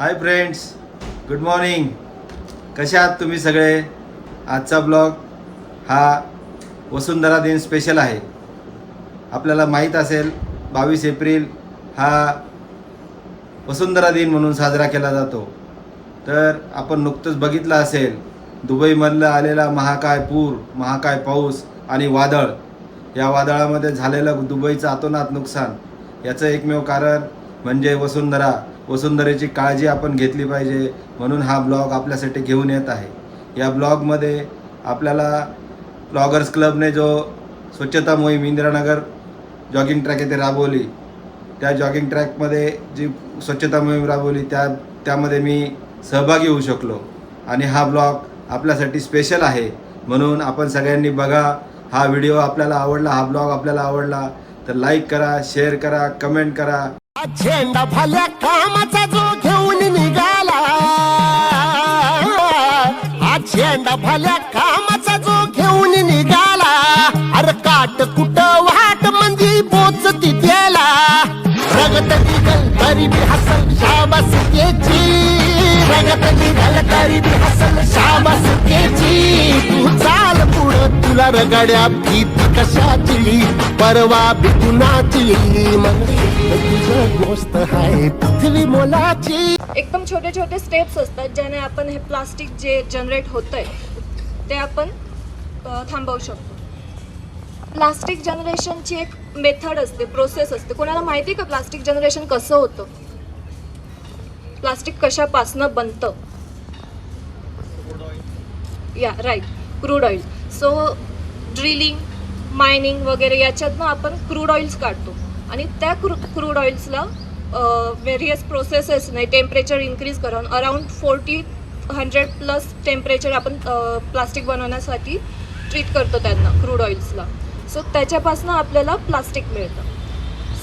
Hi friends, good morning. कसे आहात तुम्ही सगळे? आजचा ब्लॉग हा वसुंधरा दिन स्पेशल आहे. आपल्याला माहीत असेल 22 एप्रिल हा वसुंधरा दिन म्हणून साजरा केला जातो. तर आपण नुकतंच बघितलं असेल दुबईमधलं आलेला महाकाय पूर, महाकाय पाऊस आणि वादळ. या वादळामध्ये झालेलं दुबईचं अतोनात नुकसान याचं एकमेव कारण म्हणजे वसुंधरेची काळजी आपण घेतली पाहिजे, म्हणून हा ब्लॉग आपल्यासाठी घेऊन येत आहे. या ब्लॉगमध्ये आपल्याला ब्लॉगर्स क्लबने जो स्वच्छता मोहीम इंदिरानगर जॉगिंग ट्रॅक येथे राबवली, त्या जॉगिंग ट्रॅकमध्ये जी स्वच्छता मोहीम राबवली त्यामध्ये मी सहभागी होऊ शकलो आणि हा ब्लॉग आपल्यासाठी स्पेशल आहे. म्हणून आपण सगळ्यांनी बघा. हा व्हिडिओ आपल्याला आवडला, हा ब्लॉग आपल्याला आवडला तर लाईक करा, शेअर करा, कमेंट करा. झेंडा भल्या कामाचा जो घेऊन निघाला, हा झेंडा भल्या कामाचा जो घेऊन निघाला, अरे काट कुठं वाट म्हणजे पोचती त्याला, रगत निघल तरी बी हसल शाबास केची, रगत निघल तरी बी हसल शाबास केची. तू चाल पुढं, तुला रगड्या भीती कशाची, परवा बिकुनाची, मग गोष्ट आहे पृथ्वी मोलाची. एकदम छोटे छोटे स्टेप्स असतात ज्याने आपण हे प्लास्टिक जे जनरेट होतंय ते आपण थांबवू शकतो. प्लास्टिक जनरेशनची एक मेथड असते, प्रोसेस असते. कोणाला माहिती का प्लास्टिक जनरेशन कसं होतं? प्लास्टिक कशापासनं बनतं? या right, crude oil. So drilling, mining वगैरे याच्यातनं आपण क्रूड ऑइल्स काढतो आणि त्या क्रूड ऑइल्सला व्हेरियस प्रोसेसेसने टेम्परेचर इन्क्रीज करून अराउंड 40-100+ टेम्परेचर आपण प्लास्टिक बनवण्यासाठी ट्रीट करतो त्यांना, क्रूड ऑइल्सला. सो त्याच्यापासून आपल्याला प्लास्टिक मिळतं.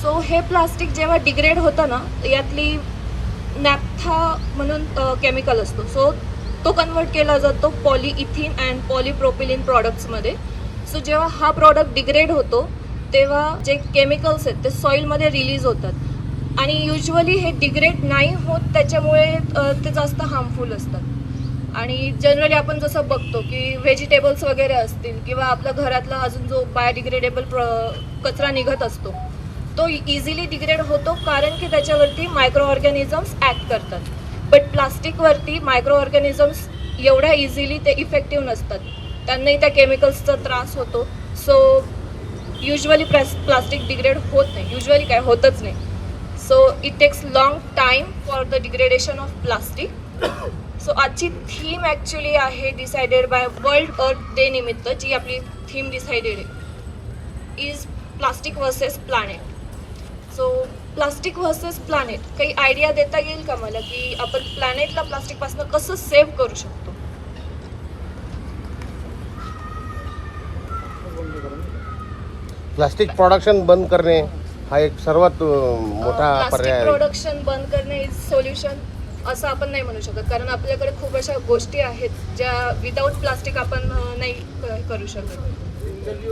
सो हे प्लास्टिक जेव्हा डिग्रेड होतं ना, यातली नॅप्था म्हणून केमिकल असतो. सो तो कन्वर्ट केला जातो पॉलीइथिन अँड पॉलीप्रोपिलिन प्रॉडक्ट्समध्ये. सो जेव्हा हा प्रॉडक्ट डिग्रेड होतो तेव्हा जे केमिकल्स आहेत ते सॉईलमध्ये रिलीज होतात आणि युजली हे डिग्रेड नाही होत, त्याच्यामुळे ते जास्त हार्मफुल असतात. आणि जनरली आपण जसं बघतो की व्हेजिटेबल्स वगैरे असतील किंवा आपल्या घरातला अजून जो बायोडिग्रेडेबल कचरा निघत असतो तो इझिली डिग्रेड होतो, कारण की त्याच्यावरती मायक्रो ऑर्गॅनिझम्स ॲक्ट करतात. बट प्लास्टिकवरती मायक्रो ऑर्गॅनिझम्स एवढ्या इझिली ते इफेक्टिव्ह नसतात, त्यांनाही त्या केमिकल्सचा त्रास होतो. सो युजली प्लास्टिक डिग्रेड होत नाही, युजली काय होतच नाही. So it takes long time for the degradation of plastic. So आजची थीम ॲक्च्युली आहे डिसाइडेड बाय वर्ल्ड अर्थ डे निमित्त. जी आपली थीम डिसाइडेड आहे is plastic versus planet. So plastic versus planet, काही आयडिया देता येईल का मला की आपण प्लॅनेटला प्लास्टिकपासून कसं सेव्ह करू शकतो? प्लास्टिक प्रोडक्शन बंद करणे हा एक सर्वात मोठा पर्याय प्लास्टिक आहे. प्रोडक्शन बंद करणे इज सोल्युशन असं आपण नाही म्हणू शकत, कारण आपल्याकडे खूप अशा गोष्टी आहेत ज्या विदाऊट प्लास्टिक आपण नाही करू शकत.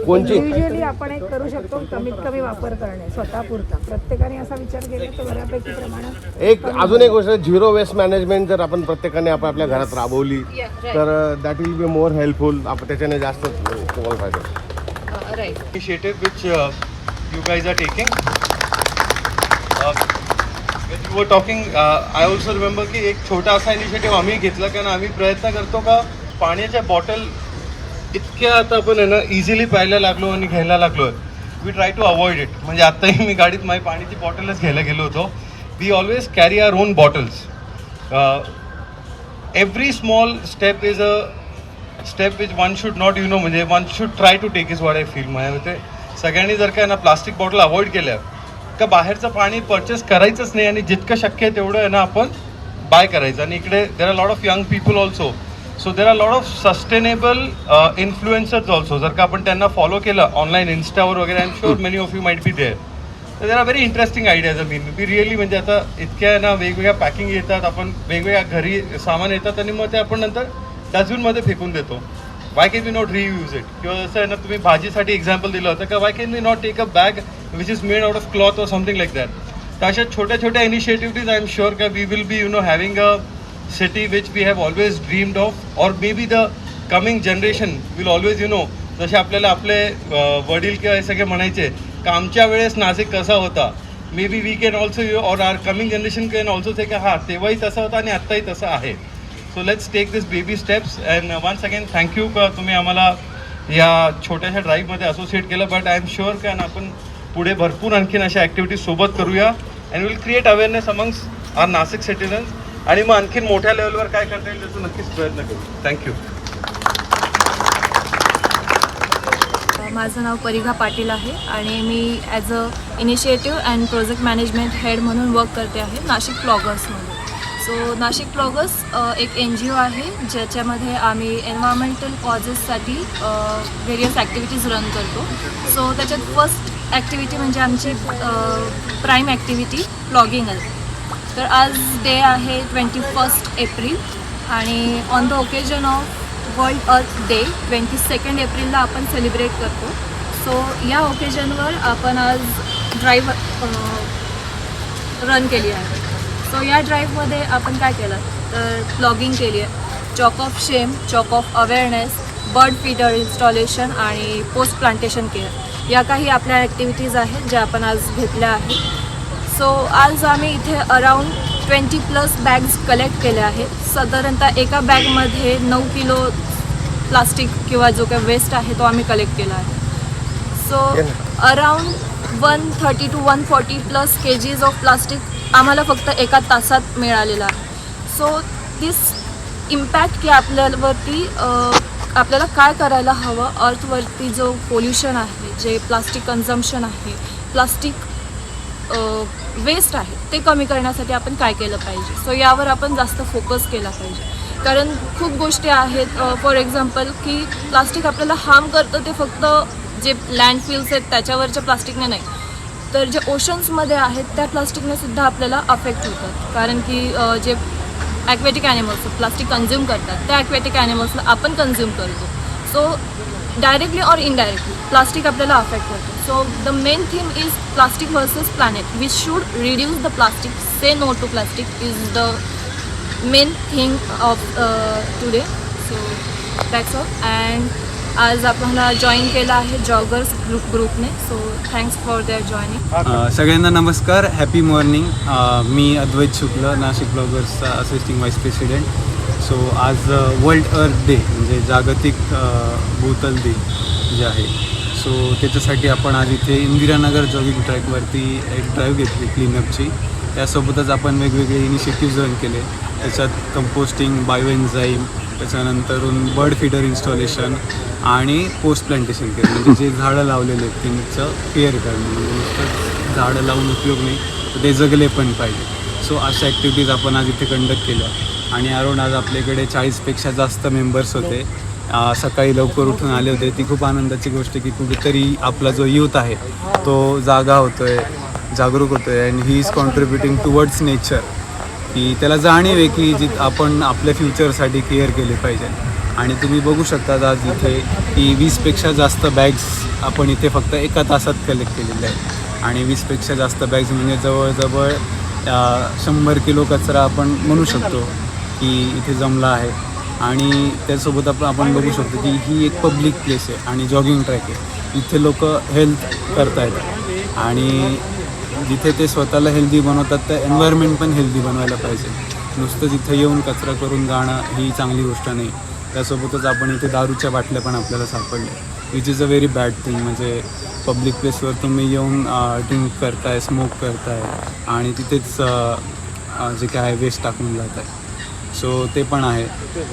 कोणची? युजली आपण एक करू शकतो, कमीत कमी वापर करणे स्वतःपुरता. प्रत्येकाने असा विचार केला तर बऱ्यापैकी प्रमाणात एक अजून एक गोष्ट, झिरो वेस्ट मॅनेजमेंट जर आपण प्रत्येकाने आपल्या घरात राबवली तर that will be more helpful. आपण त्याच्याने जास्त तुम्हाला फायदा. Right. Initiative which you guys are taking. When you were talking, I also remember की एक छोटा असा इनिशिएटिव्ह आम्ही घेतला, कारण आम्ही प्रयत्न करतो का पाण्याच्या बॉटल इतक्या आता आपण आहे ना इझिली प्यायला लागलो आणि घ्यायला लागलो आहे. We try to avoid it. म्हणजे आत्ताही मी गाडीत माझी पाण्याची बॉटलच घ्यायला गेलो होतो. We always carry our own bottles. Every small step is a step which one should not म्हणजे one should try to take is what I feel. म्हणजे सगळ्यांनी जर काय ना प्लास्टिक बॉटल अवॉइड केल्या का बाहेरचं पाणी परचेस करायचंच नाही आणि जितकं शक्य आहे तेवढं आहे ना आपण बाय करायचं. आणि इकडे there are lot of young people also, so there are lot of sustainable influencers also. जर का आपण त्यांना फॉलो केलं ऑनलाईन इन्स्टावर वगैरे, I am sure many of you might be there. तर there are very interesting ideas. मी really म्हणजे आता इतक्या ना वेगवेगळ्या पॅकिंग येतात, आपण वेगवेगळ्या घरी सामान येतात आणि मग ते आपण नंतर डस्टबिनमध्ये फेकून देतो. Why can we not reuse it? किंवा जसं आहे ना, तुम्ही भाजीसाठी एक्झाम्पल दिलं होतं का why can we not take a bag which is made out of cloth or something like that. तर अशा छोट्या छोट्या इनिशिएटिव्ह आय एम शुअर का we will be having a city which we have always dreamed of or maybe the coming generation will always जसे आपल्याला आपले वडील किंवा हे सगळे म्हणायचे का आमच्या वेळेस नाशिक कसा होता, maybe we can also or our coming generation can also say की हां तेव्हाही तसा होता आणि आत्ताही तसं आहे. So let's take this baby steps and once again thank you का तुम्ही आम्हाला या छोट्याशा ड्राईव्हमध्ये असोसिएट केलं. बट आय एम शुअर का आपण पुढे भरपूर आणखीन अशा ॲक्टिव्हिटीज सोबत करूया and will create awareness amongst our Nashik citizens आणि मग आणखीन मोठ्या लेवलवर काय करता येईल त्याचा नक्कीच प्रयत्न करू. थँक्यू. माझं नाव परिघा पाटील आहे आणि मी as a initiative and project management head म्हणून वर्क करते आहे नाशिक फ्लॉगर्समध्ये. सो नाशिक फ्लॉगर्स एक NGO आहे ज्याच्यामध्ये आम्ही एन्व्हायरमेंटल कॉजेससाठी व्हेरियस ॲक्टिव्हिटीज रन करतो. सो त्याच्यात फर्स्ट ॲक्टिव्हिटी म्हणजे आमची प्राईम ॲक्टिव्हिटी फ्लॉगिंग आहे. तर आज डे आहे 21 एप्रिल आणि on the occasion of world अर्थ डे 22 एप्रिलला आपण सेलिब्रेट करतो. सो या ओकेजनवर आपण आज ड्राईव्ह रन केली आहे. सो या ड्राईव्हमध्ये आपण काय केलं तर प्लॉगिंग केली आहे, chalk of shame, chalk of awareness, bird feeder installation आणि पोस्ट प्लांटेशन केअर या काही आपल्या ॲक्टिव्हिटीज आहेत ज्या आपण आज घेतल्या आहेत. सो आज आम्ही इथे अराऊंड 20+ बॅग्स कलेक्ट केल्या आहेत. साधारणतः एका बॅगमध्ये 9 किलो प्लास्टिक किंवा जो काही वेस्ट आहे तो आम्ही कलेक्ट केला आहे. So around 130 to 140+ kgs of plastic आम्हाला फक्त एका तासात मिळालेला आहे. सो दिस इम्पॅक्ट की आपल्यावरती आपल्याला काय करायला हवं, अर्थवरती जो पोल्युशन आहे, जे प्लास्टिक कन्झम्पशन आहे, प्लास्टिक वेस्ट आहे ते कमी करण्यासाठी आपण काय केलं पाहिजे. सो यावर आपण जास्त फोकस केला पाहिजे कारण खूप गोष्टी आहेत. फॉर एक्झाम्पल की प्लास्टिक आपल्याला हार्म करतं ते फक्त जे लँडफिल्स आहेत त्याच्यावरच्या प्लास्टिकने नाही, तर जे ओशन्समध्ये आहेत त्या प्लास्टिकने सुद्धा आपल्याला अफेक्ट होतात. कारण की जे ॲक्वेटिक ॲनिमल्स प्लास्टिक कन्झ्युम करतात त्या ॲक्वेटिक ॲनिमल्सला आपण कन्झ्युम करतो. So directly or indirectly plastic आपल्याला अफेक्ट करतो. So the main theme is plastic versus planet. We should reduce the plastic, say no to plastic is the main thing of today. So that's all. And आज आपल्याला join केलं आहे joggers ग्रुपने. So thanks for their joining. सगळ्यांना नमस्कार, happy morning. मी अद्वैत शुक्ल, नाशिक ब्लॉगर्सचा assisting vice president. So आज वर्ल्ड अर्थ डे म्हणजे जागतिक भूतल दिन जे आहे, सो त्याच्यासाठी आपण आज इथे इंदिरानगर जॉगिंग ट्रॅकवरती एक ड्राईव्ह घेतली क्लीनअपची. त्यासोबतच आपण वेगवेगळे इनिशिएटिव्ह रन केले. त्याच्यात कंपोस्टिंग, बायोएन्झाईम, त्याच्यानंतरून बर्ड फीडर इन्स्टॉलेशन आणि पोस्ट प्लांटेशन केअर म्हणजे जे झाडं लावलेले आहेत त्यांचं केअर करणं. म्हणजे नुसतं झाडं लावून उपयोग नाही, तर ते जगले पण पाहिजे. सो अशा ॲक्टिव्हिटीज आपण आज इथे कंडक्ट केल्या आणि अराऊंड आज आपल्याकडे 40पेक्षा जास्त मेंबर्स होते. सकाळी लवकर उठून आले होते. ती खूप आनंदाची गोष्ट की कुठेतरी आपला जो यूथ आहे तो जागा होतो आहे, जागरूक होतो आहे and he is contributing towards nature. की त्याला जाणीव आहे की जी आपण आपल्या फ्युचरसाठी केअर केले पाहिजे. आणि तुम्ही बघू शकता आज इथे की 20पेक्षा जास्त बॅग्स आपण इथे फक्त एका तासात कलेक्ट केलेल्या आहेत. आणि 20पेक्षा जास्त बॅग्स म्हणजे जवळजवळ 100 किलो कचरा आपण म्हणू शकतो की इथे जमला आहे. आणि त्यासोबत आपण बघू शकतो की ही एक पब्लिक प्लेस आहे आणि जॉगिंग ट्रॅक आहे. इथे लोक हेल्थ करतायत आणि जिथे ते स्वतःला हेल्दी बनवतात त्या एन्व्हायरमेंट पण हेल्दी बनवायला पाहिजे. नुसतं जिथे येऊन कचरा करून जाणं ही चांगली गोष्ट नाही. त्यासोबतच आपण इथे दारूच्या बाटल्या पण आपल्याला सापडल्या, which is a very bad thing. म्हणजे पब्लिक प्लेसवर तुम्ही येऊन ड्रिंक करताय, स्मोक करताय आणि तिथेच जे काय वेस्ट टाकून जात आहे. सो ते पण आहे.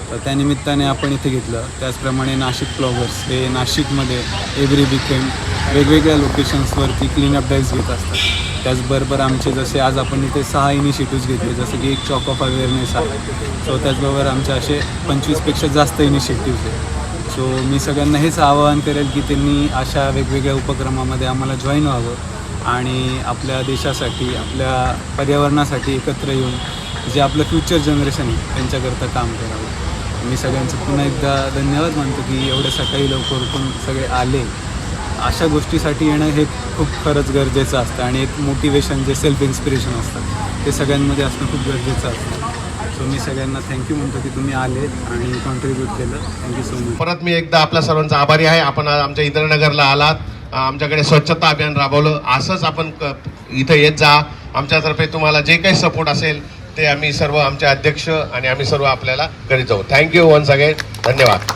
तर त्यानिमित्ताने आपण इथे घेतलं. त्याचप्रमाणे नाशिक फ्लॉगर्स हे नाशिकमध्ये एव्हरी वीकेंड वेगवेगळ्या लोकेशन्सवरती क्लीनअप ड्राईव्स घेत असतात. त्याचबरोबर आमचे जसे आज आपण इथे 6 इनिशिएटिव्स घेतले, जसं की एक चॉक ऑफ अवेअरनेस आहे. सो त्याचबरोबर आमचे असे 25पेक्षा जास्त इनिशिएटिव्स आहेत. सो मी सगळ्यांना हेच आवाहन करेल की त्यांनी अशा वेगवेगळ्या उपक्रमामध्ये आम्हाला जॉईन व्हावं आणि आपल्या देशासाठी, आपल्या पर्यावरणासाठी एकत्र येऊन जे आपलं फ्युचर जनरेशन आहे त्यांच्याकरता काम करावं. मी सगळ्यांचं पुन्हा एकदा धन्यवाद मानतो की एवढ्या सकाळी लवकर उठून सगळे आले अशा गोष्टीसाठी येणं हे खूप खरंच गरजेचं असतं आणि एक मोटिवेशन जे सेल्फ इन्स्पिरेशन असतं ते सगळ्यांमध्ये असणं खूप गरजेचं असतं. सो मी सगळ्यांना थँक्यू म्हणतो की तुम्ही आले आणि कॉन्ट्रीब्यूट केलं. Thank you so much. परत मी एकदा आपल्या सर्वांचा आभारी आहे. आपण आज आमच्या इंदिरानगरला आलात, आमच्याकडे स्वच्छता अभियान राबवलं. असंच आपण इथं येत जा. आमच्यातर्फे तुम्हाला जे काही सपोर्ट असेल ते आम्ही सर्व आमचे अध्यक्ष आणि आम्ही सर्व आपल्याला करीत जाऊ. Thank you once again. धन्यवाद.